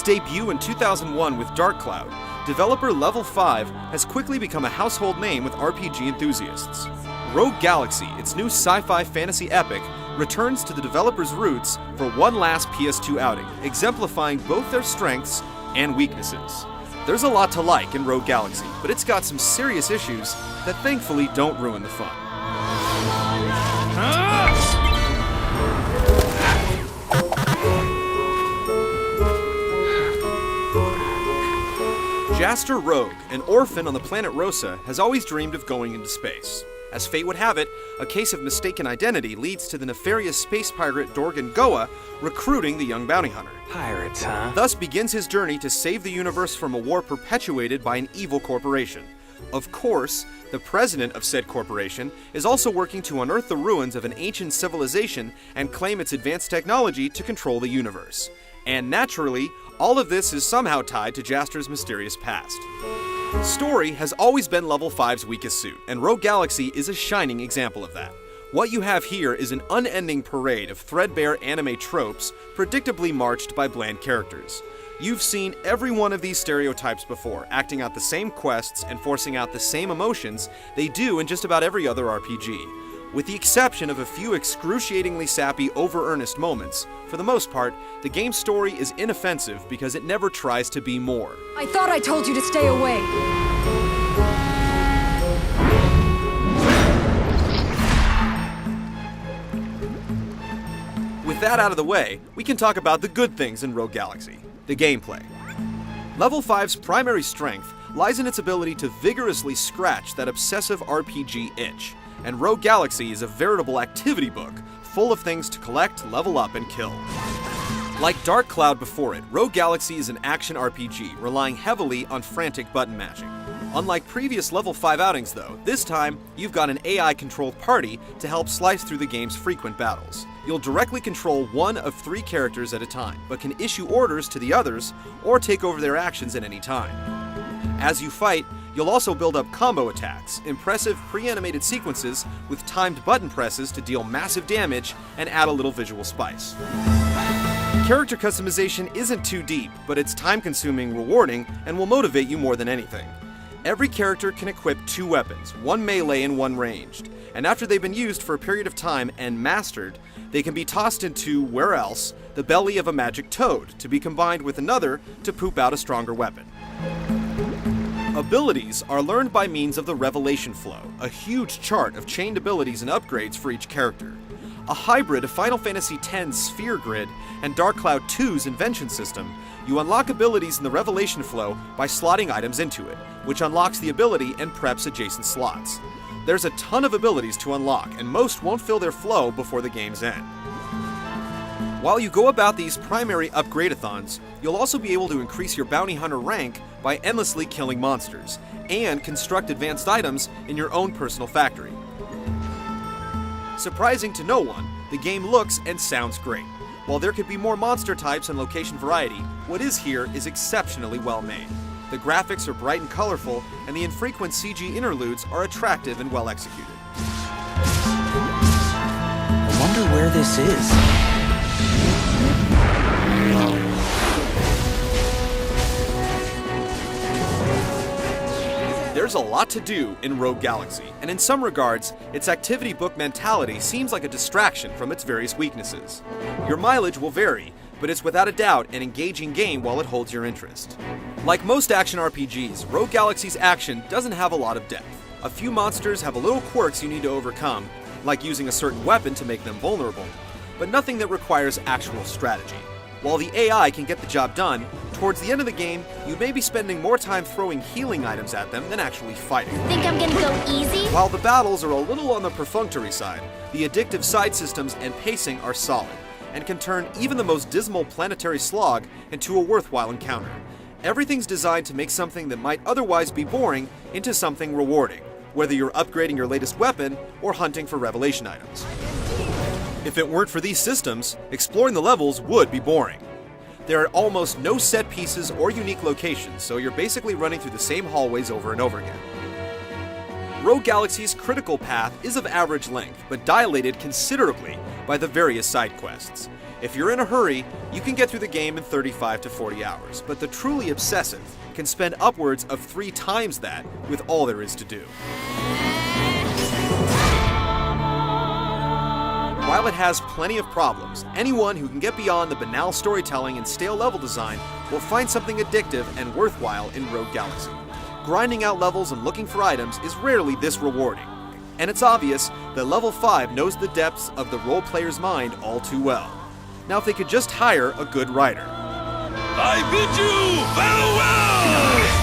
its debut in 2001 with Dark Cloud, developer Level-5 has quickly become a household name with RPG enthusiasts. Rogue Galaxy, its new sci-fi fantasy epic, returns to the developer's roots for one last PS2 outing, exemplifying both their strengths and weaknesses. There's a lot to like in Rogue Galaxy, but it's got some serious issues that thankfully don't ruin the fun. Jaster Rogue, an orphan on the planet Rosa, has always dreamed of going into space. As fate would have it, a case of mistaken identity leads to the nefarious space pirate Dorgan Goa recruiting the young bounty hunter. Pirates, huh? Thus begins his journey to save the universe from a war perpetuated by an evil corporation. Of course, the president of said corporation is also working to unearth the ruins of an ancient civilization and claim its advanced technology to control the universe. And naturally, all of this is somehow tied to Jaster's mysterious past. Story has always been Level-5's weakest suit, and Rogue Galaxy is a shining example of that. What you have here is an unending parade of threadbare anime tropes, predictably marched by bland characters. You've seen every one of these stereotypes before, acting out the same quests and forcing out the same emotions they do in just about every other RPG. With the exception of a few excruciatingly sappy, over-earnest moments, for the most part, the game's story is inoffensive because it never tries to be more. I thought I told you to stay away! With that out of the way, we can talk about the good things in Rogue Galaxy, the gameplay. Level-5's primary strength lies in its ability to vigorously scratch that obsessive RPG itch. And Rogue Galaxy is a veritable activity book, full of things to collect, level up, and kill. Like Dark Cloud before it, Rogue Galaxy is an action RPG, relying heavily on frantic button mashing. Unlike previous Level-5 outings though, this time you've got an AI-controlled party to help slice through the game's frequent battles. You'll directly control one of 3 characters at a time, but can issue orders to the others or take over their actions at any time. As you fight, you'll also build up combo attacks, impressive pre-animated sequences with timed button presses to deal massive damage and add a little visual spice. Character customization isn't too deep, but it's time-consuming, rewarding, and will motivate you more than anything. Every character can equip 2 weapons, one melee and one ranged, and after they've been used for a period of time and mastered, they can be tossed into, where else, the belly of a magic toad, to be combined with another to poop out a stronger weapon. Abilities are learned by means of the Revelation Flow, a huge chart of chained abilities and upgrades for each character. A hybrid of Final Fantasy X's Sphere Grid and Dark Cloud 2's Invention System, you unlock abilities in the Revelation Flow by slotting items into it, which unlocks the ability and preps adjacent slots. There's a ton of abilities to unlock, and most won't fill their flow before the game's end. While you go about these primary upgrade-a-thons, you'll also be able to increase your bounty hunter rank by endlessly killing monsters, and construct advanced items in your own personal factory. Surprising to no one, the game looks and sounds great. While there could be more monster types and location variety, what is here is exceptionally well made. The graphics are bright and colorful, and the infrequent CG interludes are attractive and well executed. I wonder where this is. There's a lot to do in Rogue Galaxy, and in some regards, its activity book mentality seems like a distraction from its various weaknesses. Your mileage will vary, but it's without a doubt an engaging game while it holds your interest. Like most action RPGs, Rogue Galaxy's action doesn't have a lot of depth. A few monsters have a little quirks you need to overcome, like using a certain weapon to make them vulnerable, but nothing that requires actual strategy. While the AI can get the job done, towards the end of the game, you may be spending more time throwing healing items at them than actually fighting. Think I'm gonna go easy? While the battles are a little on the perfunctory side, the addictive side systems and pacing are solid, and can turn even the most dismal planetary slog into a worthwhile encounter. Everything's designed to make something that might otherwise be boring into something rewarding, whether you're upgrading your latest weapon or hunting for revelation items. If it weren't for these systems, exploring the levels would be boring. There are almost no set pieces or unique locations, so you're basically running through the same hallways over and over again. Rogue Galaxy's critical path is of average length, but dilated considerably by the various side quests. If you're in a hurry, you can get through the game in 35 to 40 hours, but the truly obsessive can spend upwards of 3 times that with all there is to do. While it has plenty of problems, anyone who can get beyond the banal storytelling and stale level design will find something addictive and worthwhile in Rogue Galaxy. Grinding out levels and looking for items is rarely this rewarding, and it's obvious that Level 5 knows the depths of the role player's mind all too well. Now if they could just hire a good writer. I bid you farewell!